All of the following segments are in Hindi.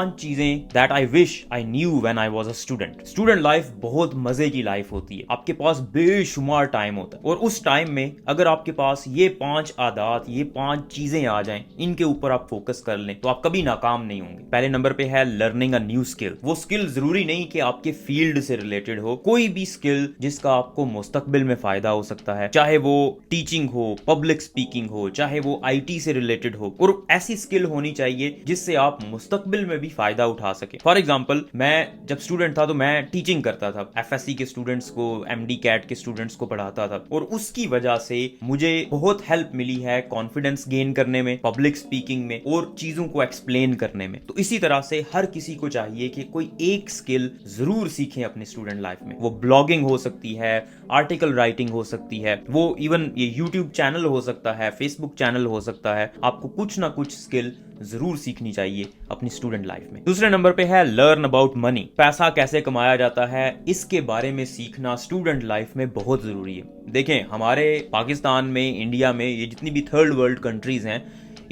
5 चीजें that I wish I knew when I was a student. Student life बहुत मजे की लाइफ होती है, आपके पास बेशुमार टाइम होता है और उस टाइम में अगर आपके पास ये 5 आदत, ये 5 चीजें आ जाएं, इनके ऊपर आप फोकस कर लें तो आप कभी नाकाम नहीं होंगे। पहले नंबर पे है लर्निंग अ न्यू स्किल। वो स्किल जरूरी नहीं कि आपके फील्ड से रिलेटेड हो, कोई भी स्किल जिसका आपको मुस्तकबिल में फायदा हो सकता है, चाहे वो टीचिंग हो, पब्लिक स्पीकिंग हो, चाहे वो आईटी से रिलेटेड हो, और ऐसी स्किल होनी चाहिए जिससे आप मुस्तकबिल में भी फायदा उठा सके। फॉर एग्जाम्पल, मैं जब स्टूडेंट था तो मैं टीचिंग करता था, एफएससी के स्टूडेंट्स को, एमडी कैट के स्टूडेंट्स को पढ़ाता था और उसकी वजह से मुझे बहुत हेल्प मिली है कॉन्फिडेंस गेन करने में, पब्लिक स्पीकिंग में और चीजों को एक्सप्लेन करने में। तो इसी तरह से हर किसी को चाहिए कि कोई एक स्किल जरूर सीखें अपनी स्टूडेंट लाइफ में। वो ब्लॉगिंग हो सकती है, आर्टिकल राइटिंग हो सकती है, वो इवन ये यूट्यूब चैनल हो सकता है, फेसबुक चैनल हो सकता है। आपको कुछ ना कुछ स्किल जरूर सीखनी चाहिए अपनी स्टूडेंट लाइफ में। दूसरे नंबर पे है लर्न अबाउट मनी। पैसा कैसे कमाया जाता है इसके बारे में सीखना स्टूडेंट लाइफ में बहुत जरूरी है। देखें, हमारे पाकिस्तान में, इंडिया में, ये जितनी भी थर्ड वर्ल्ड कंट्रीज हैं,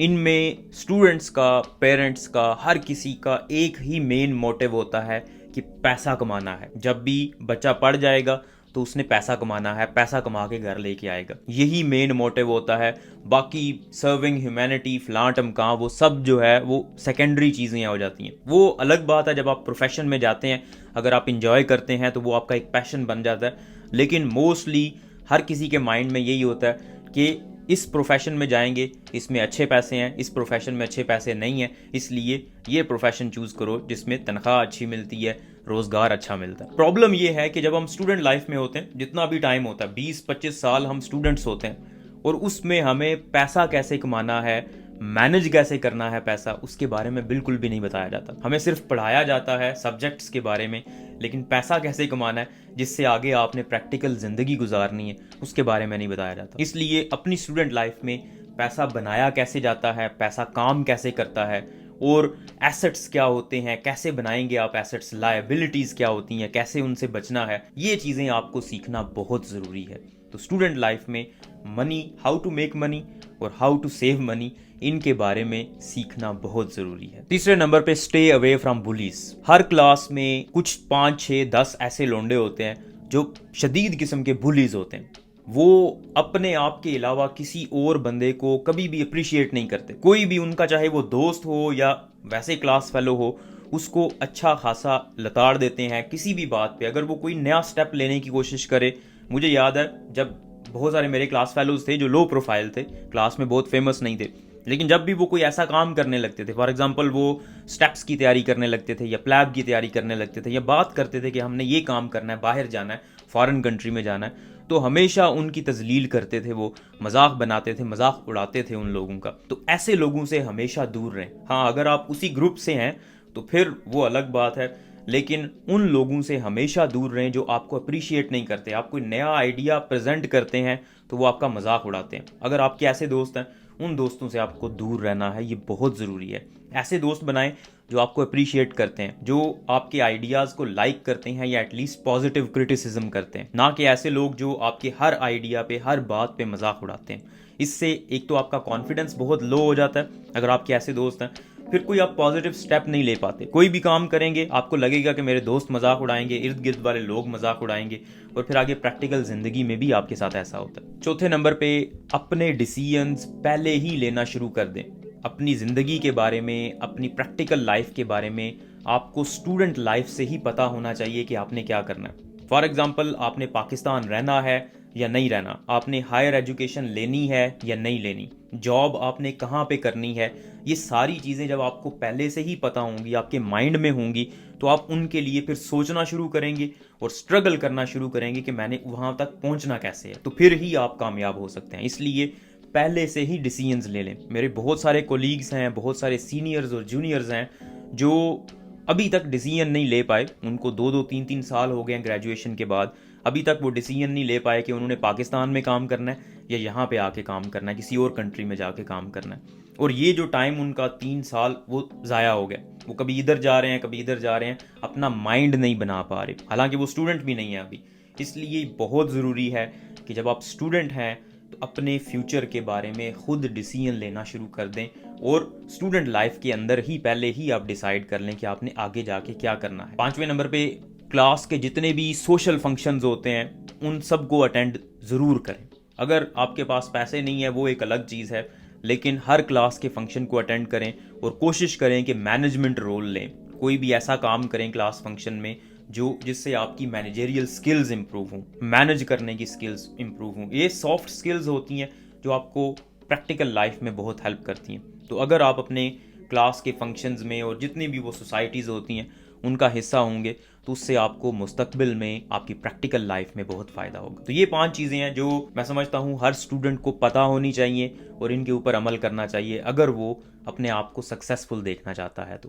इनमें स्टूडेंट्स का, पेरेंट्स का, हर किसी का एक ही मेन मोटिव होता है कि पैसा कमाना है। जब भी बच्चा पढ़ जाएगा तो उसने पैसा कमाना है, पैसा कमा के घर लेके आएगा, यही मेन मोटिव होता है। बाकी सर्विंग ह्यूमैनिटी, फलां टमकां, वो सब जो है वो सेकेंडरी चीज़ें हो जाती हैं। वो अलग बात है जब आप प्रोफेशन में जाते हैं, अगर आप इंजॉय करते हैं तो वो आपका एक पैशन बन जाता है। लेकिन मोस्टली हर किसी के माइंड में यही होता है कि इस प्रोफेशन में जाएंगे, इसमें अच्छे पैसे हैं, इस प्रोफेशन में अच्छे पैसे नहीं हैं, इसलिए ये प्रोफेशन चूज करो जिसमें तनख्वाह अच्छी मिलती है, रोजगार अच्छा मिलता है। प्रॉब्लम ये है कि जब हम स्टूडेंट लाइफ में होते हैं, जितना भी टाइम होता है, 20-25 साल हम स्टूडेंट्स होते हैं और उसमें हमें पैसा कैसे कमाना है, मैनेज कैसे करना है पैसा, उसके बारे में बिल्कुल भी नहीं बताया जाता। हमें सिर्फ पढ़ाया जाता है सब्जेक्ट्स के बारे में, लेकिन पैसा कैसे कमाना है, जिससे आगे आपने प्रैक्टिकल जिंदगी गुजारनी है, उसके बारे में नहीं बताया जाता। इसलिए अपनी स्टूडेंट लाइफ में पैसा बनाया कैसे जाता है, पैसा काम कैसे करता है, और एसेट्स क्या होते हैं, कैसे बनाएंगे आप एसेट्स, लायबिलिटीज क्या होती हैं, कैसे उनसे बचना है, ये चीज़ें आपको सीखना बहुत ज़रूरी है। तो स्टूडेंट लाइफ में money, how to make money और हाउ टू सेव मनी, इनके बारे में सीखना बहुत जरूरी है। तीसरे नंबर पे stay away from bullies. Her class में कुछ 5, 6, 10 ऐसे लोंडे होते हैं जो शदीद किस्म के बुलीज होते हैं। वो अपने आप के अलावा किसी और बंदे को कभी भी अप्रिशिएट नहीं करते। कोई भी उनका, चाहे वो दोस्त हो या वैसे क्लास फेलो हो, उसको अच्छा खासा लताड़ देते हैं किसी भी बात पे। अगर वो कोई नया स्टेप लेने की कोशिश करे, मुझे याद है जब बहुत सारे मेरे क्लास फेलोज थे जो लो प्रोफाइल थे, क्लास में बहुत फेमस नहीं थे, लेकिन जब भी वो कोई ऐसा काम करने लगते थे, फॉर एग्जांपल वो स्टेप्स की तैयारी करने लगते थे या प्लैब की तैयारी करने लगते थे या बात करते थे कि हमने ये काम करना है, बाहर जाना है, फॉरेन कंट्री में जाना है, तो हमेशा उनकी तजलील करते थे, वो मजाक बनाते थे, मजाक उड़ाते थे उन लोगों का। तो ऐसे लोगों से हमेशा दूर रहें। हाँ, अगर आप उसी ग्रुप से हैं तो फिर वो अलग बात है, लेकिन उन लोगों से हमेशा दूर रहें जो आपको अप्रिशिएट नहीं करते। आप कोई नया आइडिया प्रेजेंट करते हैं तो वो आपका मजाक उड़ाते हैं। अगर आपके ऐसे दोस्त हैं, उन दोस्तों से आपको दूर रहना है, ये बहुत ज़रूरी है। ऐसे दोस्त बनाएं जो आपको अप्रिशिएट करते हैं, जो आपके आइडियाज़ को लाइक करते हैं या एटलीस्ट पॉजिटिव क्रिटिसिज्म करते हैं, ना कि ऐसे लोग जो आपके हर आइडिया पे, हर बात पे मजाक उड़ाते हैं। इससे एक तो आपका कॉन्फिडेंस बहुत लो हो जाता है अगर आपके ऐसे दोस्त हैं, फिर कोई आप पॉजिटिव स्टेप नहीं ले पाते। कोई भी काम करेंगे आपको लगेगा कि मेरे दोस्त मजाक उड़ाएंगे, इर्द गिर्द वाले लोग मजाक उड़ाएंगे, और फिर आगे प्रैक्टिकल जिंदगी में भी आपके साथ ऐसा होता है। चौथे नंबर पे अपने डिसीजंस पहले ही लेना शुरू कर दें। अपनी जिंदगी के बारे में, अपनी प्रैक्टिकल लाइफ के बारे में आपको स्टूडेंट लाइफ से ही पता होना चाहिए कि आपने क्या करना है। फॉर एग्जाम्पल, आपने पाकिस्तान रहना है या नहीं रहना, आपने हायर एजुकेशन लेनी है या नहीं लेनी, जॉब आपने कहाँ पे करनी है, ये सारी चीज़ें जब आपको पहले से ही पता होंगी, आपके माइंड में होंगी, तो आप उनके लिए फिर सोचना शुरू करेंगे और स्ट्रगल करना शुरू करेंगे कि मैंने वहाँ तक पहुँचना कैसे है, तो फिर ही आप कामयाब हो सकते हैं। इसलिए पहले से ही डिसीजंस ले लें। मेरे बहुत सारे कोलीग्स हैं, बहुत सारे सीनियर्स और जूनियर्स हैं जो अभी तक डिसीजन नहीं ले पाए। उनको 2-2, 3-3 साल हो गए हैं ग्रेजुएशन के बाद, अभी तक वो डिसीजन नहीं ले पाए कि उन्होंने पाकिस्तान में काम करना है या यहाँ पे आके काम करना है, किसी और कंट्री में जाके काम करना है। और ये जो टाइम उनका 3 साल वो ज़ाया हो गया। वो कभी इधर जा रहे हैं, कभी इधर जा रहे हैं, अपना माइंड नहीं बना पा रहे, हालांकि वो स्टूडेंट भी नहीं है अभी। इसलिए बहुत ज़रूरी है कि जब आप स्टूडेंट हैं तो अपने फ्यूचर के बारे में खुद डिसीजन लेना शुरू कर दें और स्टूडेंट लाइफ के अंदर ही पहले ही आप डिसाइड कर लें कि आपने आगे जाके क्या करना है। 5वें नंबर पे क्लास के जितने भी सोशल फंक्शंस होते हैं उन सब को अटेंड ज़रूर करें। अगर आपके पास पैसे नहीं है वो एक अलग चीज़ है, लेकिन हर क्लास के फंक्शन को अटेंड करें और कोशिश करें कि मैनेजमेंट रोल लें। कोई भी ऐसा काम करें क्लास फंक्शन में जिससे आपकी मैनेजरियल स्किल्स इंप्रूव हों, मैनेज करने की स्किल्स इंप्रूव हों। ये सॉफ्ट स्किल्स होती हैं जो आपको प्रैक्टिकल लाइफ में बहुत हेल्प करती हैं। तो अगर आप अपने क्लास के फंक्शंस में और जितनी भी वो सोसाइटीज़ होती हैं उनका हिस्सा होंगे तो उससे आपको मुस्तकबिल में आपकी प्रैक्टिकल लाइफ में बहुत फ़ायदा होगा। तो ये 5 चीज़ें हैं जो मैं समझता हूँ हर स्टूडेंट को पता होनी चाहिए और इनके ऊपर अमल करना चाहिए अगर वो अपने आप को सक्सेसफुल देखना चाहता है तो।